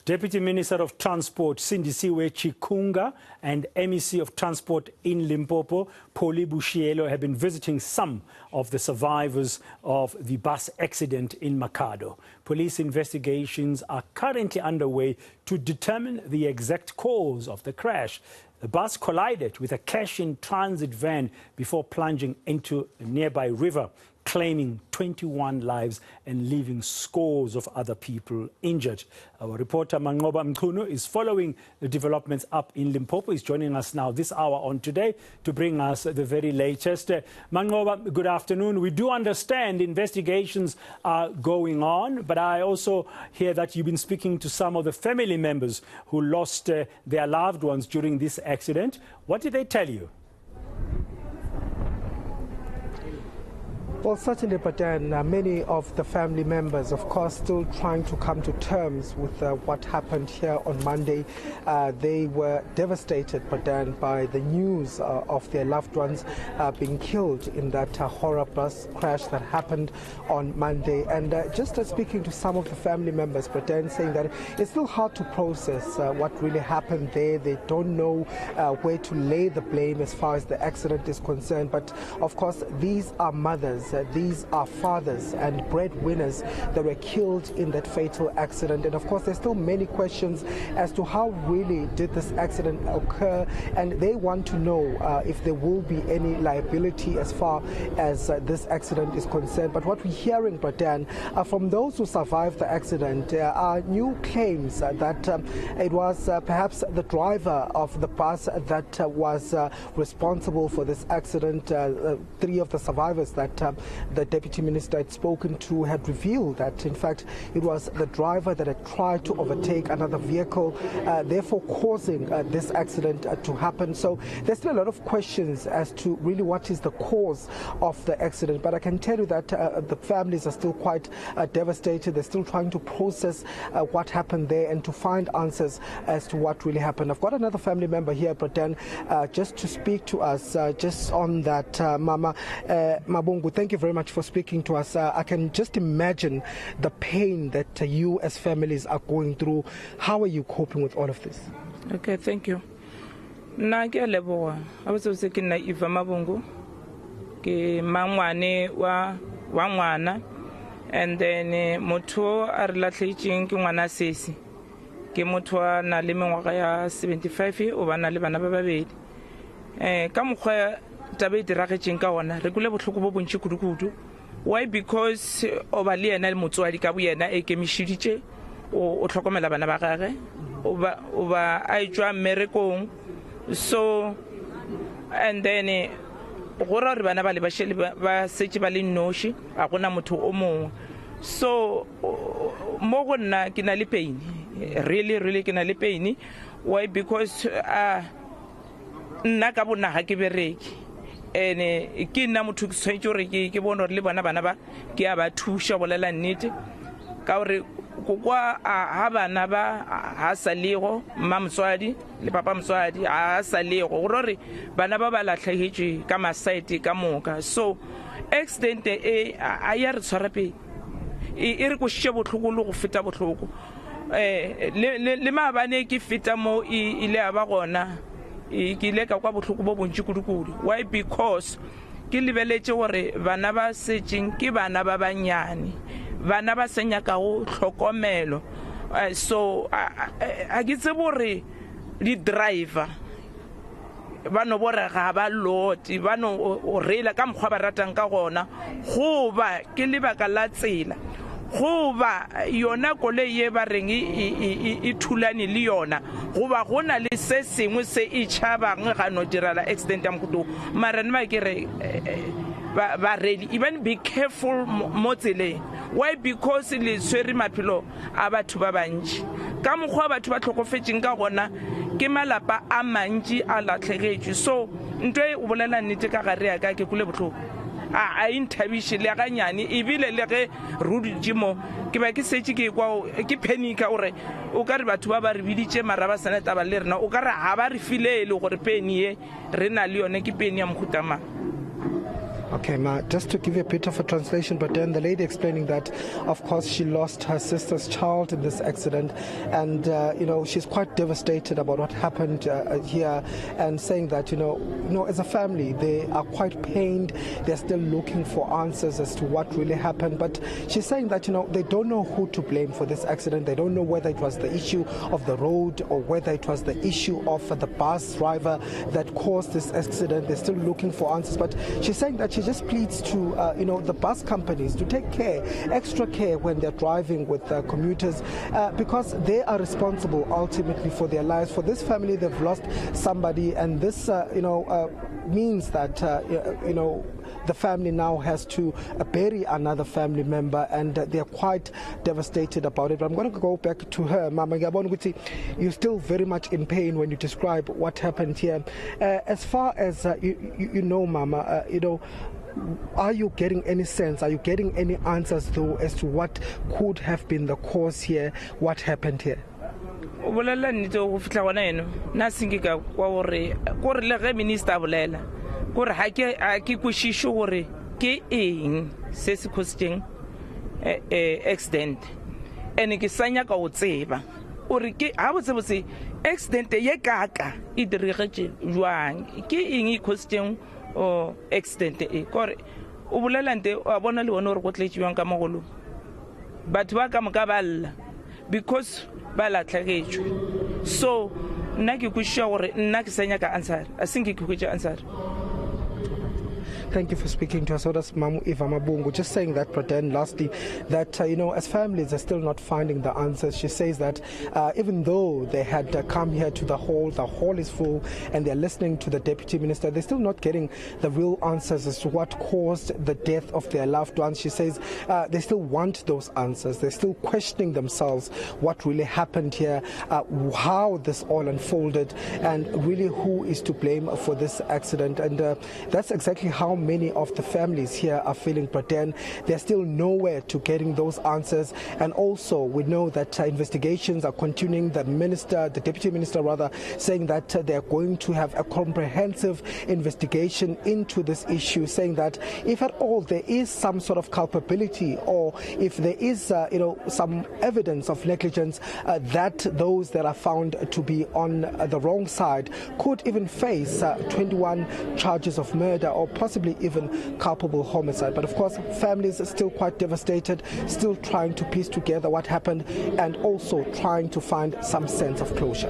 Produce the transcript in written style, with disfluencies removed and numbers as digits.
Deputy Minister of Transport Sindisiwe Chikunga and MEC of Transport in Limpopo, Polly Boshielo, have been visiting some of the survivors of the bus accident in Makhado. Police investigations are currently underway to determine the exact cause of the crash. The bus collided with a cash-in-transit van before plunging into a nearby river, claiming 21 lives and leaving scores of other people injured. Our reporter Manqoba Mchunu is following the developments up in Limpopo. He's joining us now this hour on Today to bring us the very latest. Manqoba, good afternoon. We do understand investigations are going on, but I also hear that you've been speaking to some of the family members who lost their loved ones during this accident. What did they tell you? Well, certainly, but then many of the family members, of course, still trying to come to terms with what happened here on Monday. They were devastated, but then by the news of their loved ones being killed in that horror bus crash that happened on Monday. And just speaking to some of the family members, but then saying that it's still hard to process what really happened there. They don't know where to lay the blame as far as the accident is concerned. But of course, these are mothers. These are fathers and breadwinners that were killed in that fatal accident. And of course, there's still many questions as to how really did this accident occur. And they want to know if there will be any liability as far as this accident is concerned. But what we're hearing, Bratan, from those who survived the accident are new claims that it was perhaps the driver of the bus that was responsible for this accident. Three of the survivors that the Deputy Minister had spoken to had revealed that, in fact, it was the driver that had tried to overtake another vehicle, therefore causing this accident to happen. So there's still a lot of questions as to really what is the cause of the accident. But I can tell you that the families are still quite devastated. They're still trying to process what happened there and to find answers as to what really happened. I've got another family member here, Bratan, just to speak to us just on that. Mama Mabungu, thank you very much for speaking to us. I can just imagine the pain that you as families are going through. How are you coping with all of this? Okay, thank you. Na ke leboa. I was also ke na Iva Mabungu ke mangwane wa ngwana, and then motho a re latlhetseng ke ngwana sesi ke motho a na le mengwaga ya 75 o bana le bana ba babedi. Ka mokgwa tabe diragetseng ka ona re kule botlhoko bo bontsi kudukudu. Why? Because oba le ena le motswadi ka bo yena e kemishiditse o tlhokomela bana ba gagwe oba a tswa mmerekong. So and then gore re bana ba le ba shele ba setse ba le noshi a gona motho o mongwe. So mo go nna ke na le pain, really ke na le pain. Why? Because nna ka bona ga ke bereke ene ke nna motho ke tshwetse gore ke bona le bona bana ba ke a ba thusha bolela nnete ka gore kokwa ha bana ba ha salego mamswadi le papa mswadi ha salego gore bana ba latlhegetse ka masite ka moka. So accident a ya re tshwara pe e re go shitse botlhoko le go feta botlhoko le mabane ke feta mo ile a ba gona ke le ka kwa botlhoko bo bontsi kudukudu. Why? Because ke lebeletse gore bana ba setseng ke bana ba banyane, bana ba senya ka go tlhokomelo. So a ke tse bore di driver ba no bore ga ba loti ba no o rela ka mkhwa ba ratang ka gona go ba ke lebaka la tsela go ba yona kole ye ba reng e thulane le yona go ba gona le se sengwe se e tšhabang ga no dirala accident ya mkhutlo mara nna ke re ba really even be careful mo tseleng. Why? Because le swere maphelo a batho ba bantši ka mokgwa batho ba tlhokofetseng ka gona ke malapa a mantši a latlhegetswe. So ntwe o bolela nnete ka gare ya ka ke kule botlhoko a inthabiše le ga nyane ebile le ge rudi jimo ke ba ke setse ke kwa ke panika gore o ka re batho ba re biditše mara ba sana taba le rena o ka re ha ba re filele gore peni ye re na le yone ke peni ya mkhutama. Okay, Ma, just to give you a bit of a translation, but then the lady explaining that, of course, she lost her sister's child in this accident, and she's quite devastated about what happened here, and saying that as a family they are quite pained. They're still looking for answers as to what really happened, but she's saying that they don't know who to blame for this accident. They don't know whether it was the issue of the road or whether it was the issue of the bus driver that caused this accident. They're still looking for answers, but she's saying that she just pleads to the bus companies to take extra care when they're driving with commuters, because they are responsible ultimately for their lives. For this family, they've lost somebody, and this means that the family now has to bury another family member, and they're quite devastated about it. But I'm going to go back to her. Mama, you're still very much in pain when you describe what happened here. As far as Mama, are you getting any sense? Are you getting any answers though as to what could have been the cause here? What happened here? Bolela nnete go fitla gona eno nna sengika kwa gore le ge minister bolela gore ha ke kwishisho gore ke eng se se costing accident ene ke sanya ka o tseba ore ke ha botse accident ye kaka e direge jwang ke eng e costing accident gore o bolela nte a bona le bona gore go tletjiwang ka mogolo batho ba ka moka balla because ba latlhagetswe. So nna ke kwisha gore nna ke senya ka answer a seng ke kwetša answer. Thank you for speaking to us. So that's Mamu Eva Mabungu just saying that, but then lastly, that as families are still not finding the answers. She says that even though they had come here to the hall is full, and they're listening to the deputy minister, they're still not getting the real answers as to what caused the death of their loved ones. She says they still want those answers. They're still questioning themselves what really happened here, how this all unfolded, and really who is to blame for this accident. And that's exactly how many of the families here are feeling, but then they're still nowhere to getting those answers. And also we know that investigations are continuing. The deputy minister rather, saying that they're going to have a comprehensive investigation into this issue, saying that if at all there is some sort of culpability, or if there is some evidence of negligence, that those that are found to be on the wrong side could even face 21 charges of murder, or possibly even culpable homicide. But of course, families are still quite devastated, still trying to piece together what happened, and also trying to find some sense of closure.